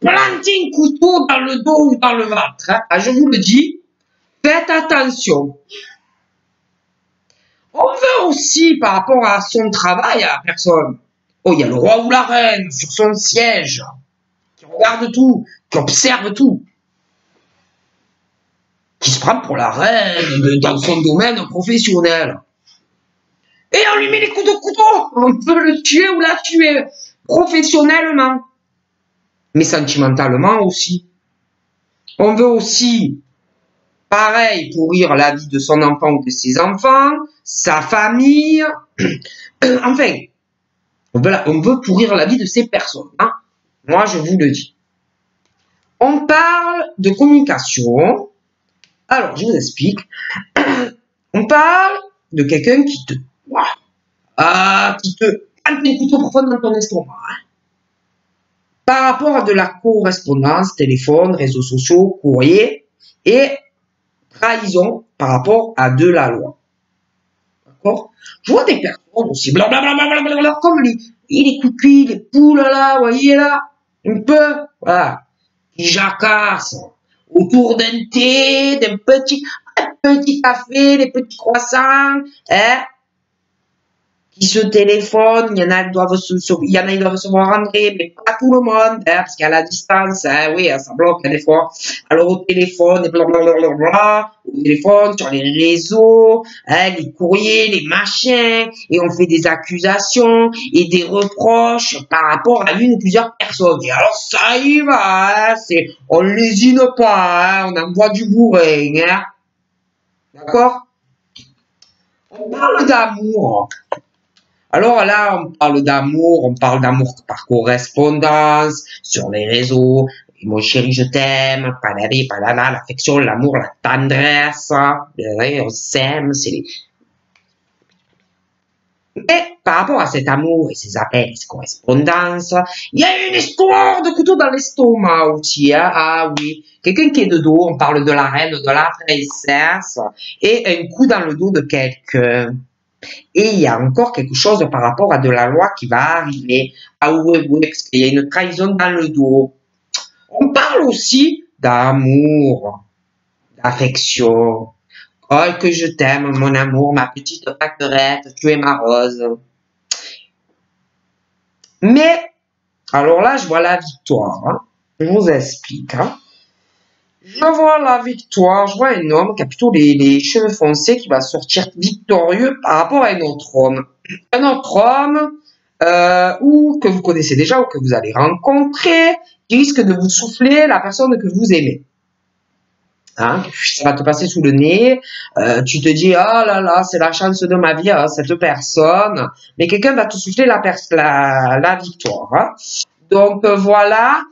Planter un couteau dans le dos ou dans le ventre. Hein. Ah, je vous le dis, faites attention. On veut aussi, par rapport à son travail, à la personne, oh, il y a le roi ou la reine sur son siège, qui regarde tout, qui observe tout, qui se prend pour la reine dans son domaine professionnel. Et on lui met les coups de couteau. On peut le tuer ou la tuer professionnellement, mais sentimentalement aussi. On veut aussi, pareil, pourrir la vie de son enfant ou de ses enfants, sa famille. Enfin, on veut pourrir la vie de ces personnes. Hein. Moi, je vous le dis. On parle de communication. Alors, je vous explique. On parle de quelqu'un qui te plante un couteau profond dans ton estomac. Hein. Par rapport à de la correspondance, téléphone, réseaux sociaux, courrier et trahison par rapport à de la loi. D'accord? Je vois des personnes aussi, blablabla, comme les cucuis, les poules là, vous voyez là, un peu, voilà, qui jacassent autour d'un thé, d'un petit café, des petits croissants, hein, qui se téléphonent, il y en a qui doivent se voir rentrer, mais pas tout le monde, hein, parce qu'à la distance, hein, oui, ça bloque des fois. Alors au téléphone, et blablabla, au téléphone, sur les réseaux, hein, les courriers, les machins, et on fait des accusations et des reproches par rapport à une ou plusieurs personnes. Et alors ça y va, hein, on lésine pas, hein, on envoie du bourrin, hein. D'accord? On parle d'amour. Alors là, on parle d'amour par correspondance, sur les réseaux. Et mon chéri, je t'aime, palali, palala, l'affection, l'amour, la tendresse, on s'aime, c'est les... Mais par rapport à cet amour et ces appels et ces correspondances, il y a une histoire de couteau dans l'estomac aussi. Hein? Ah oui, quelqu'un qui est de dos, on parle de la reine, de la princesse, et un coup dans le dos de quelqu'un. Et il y a encore quelque chose par rapport à de la loi qui va arriver. Ah oui, oui, parce qu'il y a une trahison dans le dos. On parle aussi d'amour, d'affection. Oh, que je t'aime, mon amour, ma petite pâquerette, tu es ma rose. Mais, alors là, je vois la victoire. Hein. Je vous explique. Hein. Je vois la victoire, je vois un homme qui a plutôt les cheveux foncés qui va sortir victorieux par rapport à un autre homme. Un autre homme ou que vous connaissez déjà ou que vous allez rencontrer qui risque de vous souffler la personne que vous aimez. Hein, ça va te passer sous le nez, tu te dis, oh là là, c'est la chance de ma vie, hein, cette personne. Mais quelqu'un va te souffler la victoire. Hein. Donc voilà.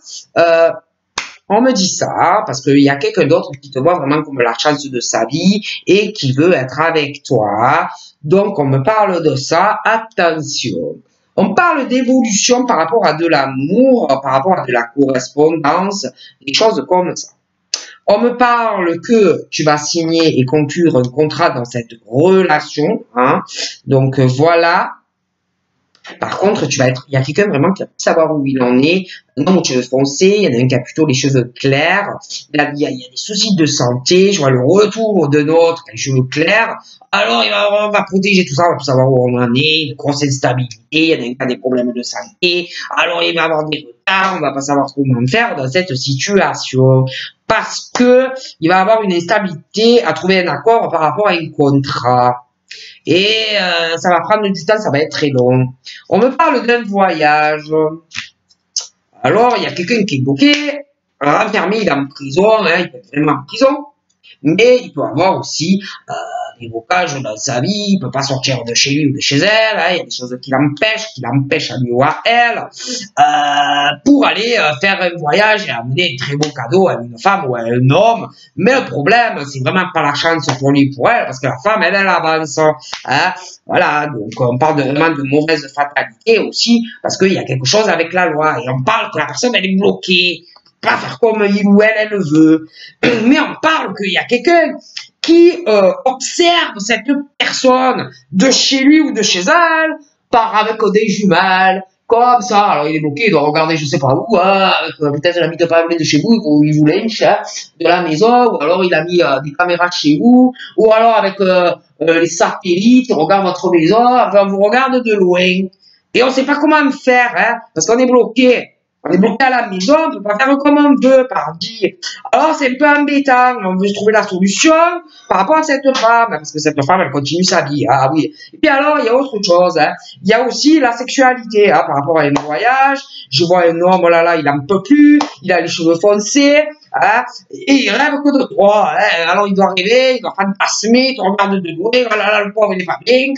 On me dit ça parce qu'il y a quelqu'un d'autre qui te voit vraiment comme la chance de sa vie et qui veut être avec toi. Donc, on me parle de ça. Attention. On parle d'évolution par rapport à de l'amour, par rapport à de la correspondance, des choses comme ça. On me parle que tu vas signer et conclure un contrat dans cette relation, hein. Donc voilà. Par contre, il y a quelqu'un vraiment qui a pu savoir où il en est. Un homme aux cheveux foncés, il y en a un qui a plutôt les cheveux clairs. Il y a des soucis de santé. Je vois le retour de l'autre qui a les cheveux clairs. Alors, on va protéger tout ça, on va savoir où on en est, une grosse instabilité, il y en a un qui a des problèmes de santé. Alors, il va avoir des retards, on va pas savoir comment faire dans cette situation. Parce que il va avoir une instabilité à trouver un accord par rapport à un contrat. Et ça va prendre du temps, ça va être très long. On me parle d'un voyage. Alors, il y a quelqu'un qui est bloqué, enfermé, il est en prison, hein, il peut être vraiment en prison. Mais il peut avoir aussi des blocages dans sa vie, il peut pas sortir de chez lui ou de chez elle, hein, il y a des choses qui l'empêchent à lui ou à elle, pour aller faire un voyage et amener un très beau cadeau à une femme ou à un homme. Mais le problème, c'est vraiment pas la chance pour lui pour elle, parce que la femme, elle avance. Hein, voilà, donc on parle vraiment de mauvaise fatalité aussi, parce qu'il y a quelque chose avec la loi, et on parle que la personne, elle est bloquée. Pas faire comme il ou elle le veut. Mais on parle qu'il y a quelqu'un qui observe cette personne de chez lui ou de chez elle, par avec des jumelles, comme ça. Alors il est bloqué, il doit regarder je sais pas où, hein, peut-être il a mis de pas de chez vous, il vous lynche, hein, de la maison, ou alors il a mis des caméras de chez vous, ou alors avec les satellites, il regarde votre maison, enfin on vous regarde de loin. Et on sait pas comment faire, hein, parce qu'on est bloqué. On est bloqué à la maison, on peut pas faire comme on veut, pardi. Alors, c'est un peu embêtant. On veut trouver la solution par rapport à cette femme, parce que cette femme, elle continue sa vie. Ah oui. Et puis alors, il y a autre chose, hein. Il y a aussi la sexualité, hein, par rapport à un voyage. Je vois un homme, oh là là, il en peut plus, il a les cheveux foncés, hein, et il rêve que de toi, hein. Alors, il doit rêver, il doit fantasmer, il te regarde de loin, oh là là, le pauvre, il est pas bien.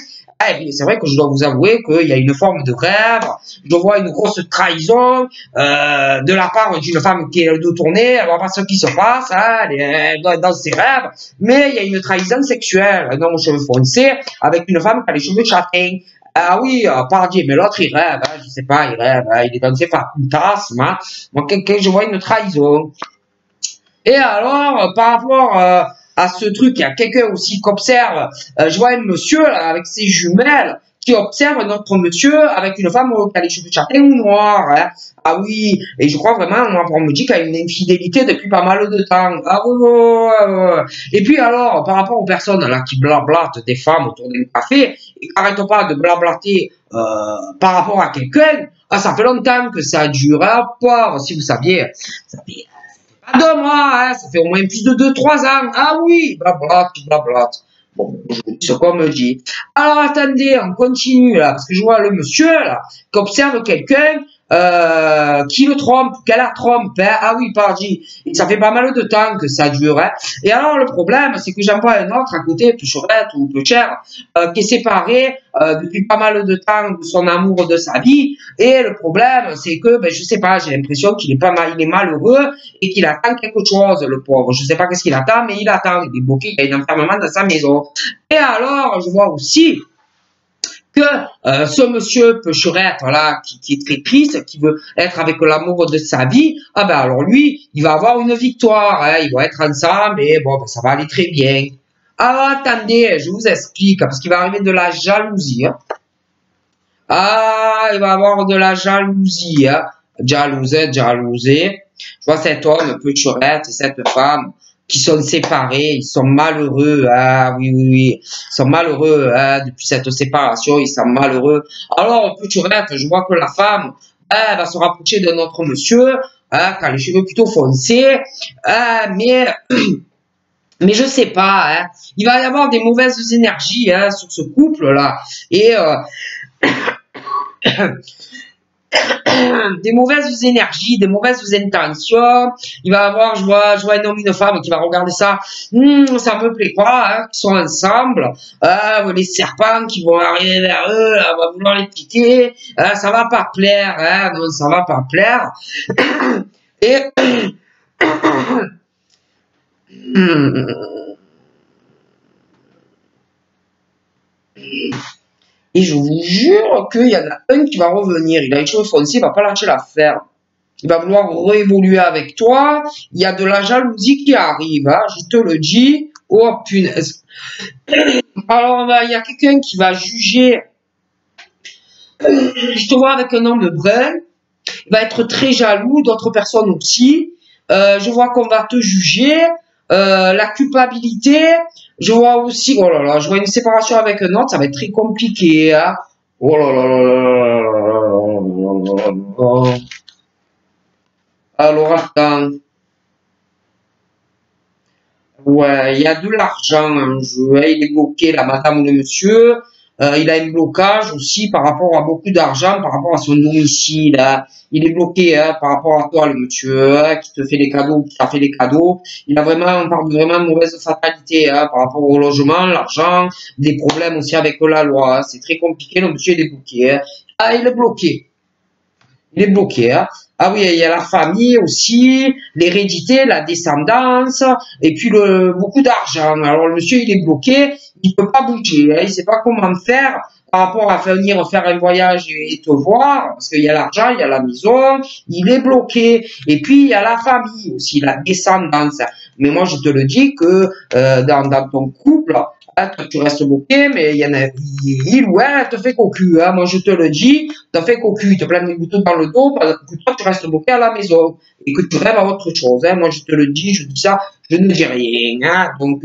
C'est vrai que je dois vous avouer qu'il y a une forme de rêve, je vois une grosse trahison de la part d'une femme qui est le dos tourné, elle voit pas ce qui se passe, hein, elle est dans ses rêves, mais il y a une trahison sexuelle, un homme aux cheveux foncés avec une femme qui a les cheveux châtains. Ah oui, pardon, mais l'autre il rêve, hein, je sais pas, il rêve, hein, il est dans ses fantasmes, hein. Moi, quand je vois une trahison. Et alors, par rapport à ce truc, il y a quelqu'un aussi qui observe, je vois un monsieur là, avec ses jumelles, qui observe notre monsieur avec une femme qui a les cheveux châtains ou noirs. Hein. Ah oui, et je crois vraiment, moi, on me dit qu'il y a une infidélité depuis pas mal de temps. Ah oui, oui, oui, oui. Et puis alors, par rapport aux personnes là qui blablatent des femmes autour d'un café, et qui n'arrêtent pas de blablater par rapport à quelqu'un, ah, ça fait longtemps que ça dure. Ah, pauvre, si vous saviez, ça fait pas 2 mois, hein, ça fait au moins plus de 2-3 ans. Ah oui, blablate, blablate. Bon, je vous dis ce qu'on me dit. Alors attendez, on continue là, parce que je vois le monsieur là, qui observe quelqu'un qui le trompe, qu'elle la trompe, hein. Ah oui, pardi. Et ça fait pas mal de temps que ça dure. Hein. Et alors le problème, c'est que j'en vois un autre à côté, plus chouette ou plus cher, qui est séparé depuis pas mal de temps de son amour de sa vie. Et le problème, c'est que, ben, je sais pas, j'ai l'impression qu'il est pas mal, il est malheureux et qu'il attend quelque chose, le pauvre. Je sais pas qu'est-ce qu'il attend, mais il attend. Il est bloqué, il y a un enfermement dans sa maison. Et alors, je vois aussi que ce monsieur Pecherette, là, qui est très triste, qui veut être avec l'amour de sa vie, ah ben alors lui, il va avoir une victoire, hein, ils vont être ensemble et bon, ben, ça va aller très bien. Alors attendez, je vous explique, parce qu'il va arriver de la jalousie. Hein. Ah, il va avoir de la jalousie, hein. Jalousé. Je vois cet homme Pecherette et cette femme qui sont séparés, ils sont malheureux, ah oui, oui, oui, ils sont malheureux, hein, depuis cette séparation, ils sont malheureux. Alors, Pecherette, je vois que la femme, elle va se rapprocher de notre monsieur, hein, qui a les cheveux plutôt foncés, mais je sais pas, hein, il va y avoir des mauvaises énergies, hein, sur ce couple-là, et des mauvaises énergies, des mauvaises intentions. Il va avoir, je vois un homme et une femme qui va regarder ça. Ça me plaît pas, hein, qui sont ensemble. Les serpents qui vont arriver vers eux, là, on va vouloir les piquer. Ça va pas plaire, hein, non, ça va pas plaire. Et et je vous jure qu'il y en a un qui va revenir. Il a les cheveux foncés, il va pas lâcher l'affaire. il va vouloir réévoluer avec toi. Il y a de la jalousie qui arrive, hein, je te le dis. Oh punaise. Alors, il y a quelqu'un qui va juger. Je te vois avec un homme brun. Il va être très jaloux, d'autres personnes aussi. Je vois qu'on va te juger. La culpabilité. Je vois aussi, oh là là, je vois une séparation avec un autre, ça va être très compliqué. Hein. Oh là là là là là là là là. Alors, attends. Ouais, il y a de l'argent en jeu. Hein. Il est bloqué, la madame ou le monsieur. Il a un blocage aussi par rapport à beaucoup d'argent, par rapport à son domicile. Hein. Il est bloqué hein, par rapport à toi, le monsieur, hein, qui te fait les cadeaux, qui t'a fait les cadeaux. Il a vraiment, on parle de vraiment mauvaise fatalité hein, par rapport au logement, l'argent, des problèmes aussi avec la loi. Hein. C'est très compliqué, le monsieur il est bloqué. Hein. Ah, il est bloqué. Il est bloqué. Hein. Ah oui, il y a la famille aussi, l'hérédité, la descendance, et puis beaucoup d'argent. Alors le monsieur, il est bloqué, il peut pas bouger, hein, il sait pas comment faire par rapport à venir faire un voyage et te voir, parce qu'il y a l'argent, il y a la maison, il est bloqué. Et puis il y a la famille aussi, la descendance. Mais moi, je te le dis que dans ton couple, hein, toi, tu restes bloqué, mais il y en a, il ou elle te fait cocu, hein. Moi, je te le dis, te fait cocu, il te plante des boutons dans le dos, parce que toi, tu restes bloqué à la maison, et que tu rêves à autre chose, hein. Moi, je te le dis, je dis ça, je ne dis rien, hein. Donc,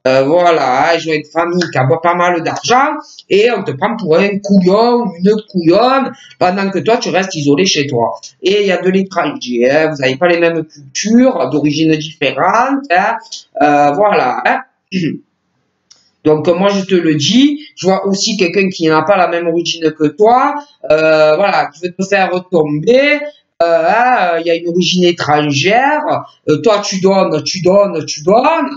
voilà, hein, je vois une famille qui a pas mal d'argent, et on te prend pour un couillon, une couillonne, pendant que toi, tu restes isolé chez toi. Et il y a de l'étranger, hein. Vous n'avez pas les mêmes cultures, d'origine différente, hein. Voilà, hein. Donc moi je te le dis, je vois aussi quelqu'un qui n'a pas la même origine que toi, voilà, qui veut te faire retomber. Hein, il y a une origine étrangère. Toi tu donnes, tu donnes, tu donnes.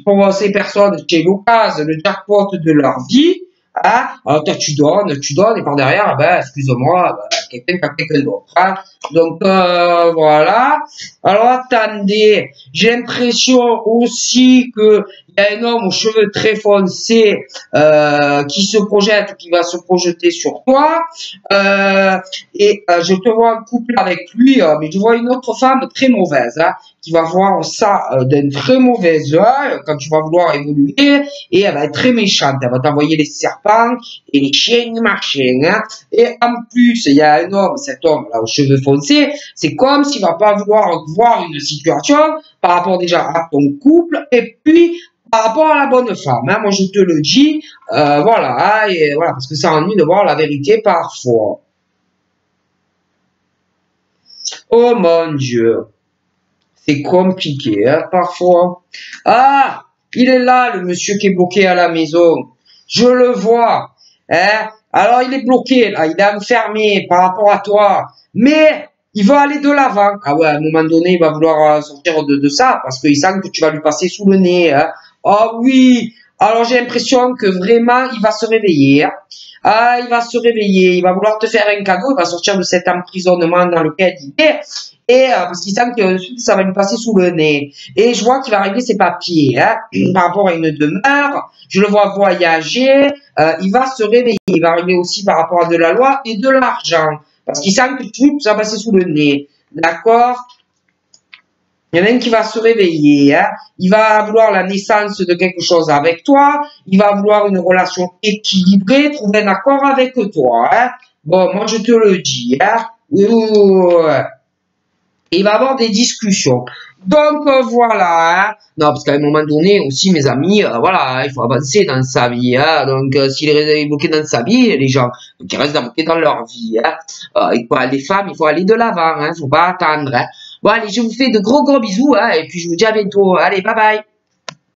Pour ces personnes, c'est l'occasion, le jackpot de leur vie. Hein. Alors toi tu donnes, et par derrière, ben excuse-moi, ben, quelqu'un qui a quelqu'un d'autre. Hein. Donc voilà. Alors attendez, j'ai l'impression aussi que il y a un homme aux cheveux très foncés qui se projette, qui va se projeter sur toi. Je te vois en couple avec lui, mais je vois une autre femme très mauvaise, hein, qui va voir ça d'un très mauvais œil quand tu vas vouloir évoluer, et elle va être très méchante. Elle va t'envoyer les serpents et les chiens machin. Hein. Et en plus, il y a un homme, cet homme là aux cheveux foncés, c'est comme s'il va pas vouloir voir une situation par rapport déjà à ton couple, et puis par rapport à la bonne femme, hein, moi je te le dis, voilà, hein, et voilà, parce que ça ennuie de voir la vérité parfois. Oh mon Dieu, c'est compliqué, hein, parfois. Ah, il est là, le monsieur qui est bloqué à la maison. Je le vois, hein. Alors il est bloqué, là, il est enfermé par rapport à toi, mais il va aller de l'avant. Ah ouais, à un moment donné, il va vouloir sortir de ça, parce qu'il sent que tu vas lui passer sous le nez, hein. Ah oui, alors j'ai l'impression que vraiment, il va se réveiller. Hein. Ah, il va se réveiller, il va vouloir te faire un cadeau, il va sortir de cet emprisonnement dans lequel il est, et parce qu'il sent que ça va lui passer sous le nez. Et je vois qu'il va régler ses papiers, hein, par rapport à une demeure, je le vois voyager, il va se réveiller, il va régler aussi par rapport à de la loi et de l'argent, parce qu'il sent que tout ça va passer sous le nez, d'accord? Il y en a un qui va se réveiller, hein. Il va vouloir la naissance de quelque chose avec toi, il va vouloir une relation équilibrée, trouver un accord avec toi. Hein. Bon, moi je te le dis, hein. Il va avoir des discussions. Donc voilà. Hein. Non, parce qu'à un moment donné aussi, mes amis, voilà, il faut avancer dans sa vie. Hein. Donc s'il est bloqué dans sa vie, les gens, donc ils restent bloqués dans leur vie. Hein. Les femmes, il faut aller de l'avant. Hein. Faut pas attendre. Hein. Bon allez, je vous fais de gros bisous. Hein, et puis je vous dis à bientôt. Allez, bye bye.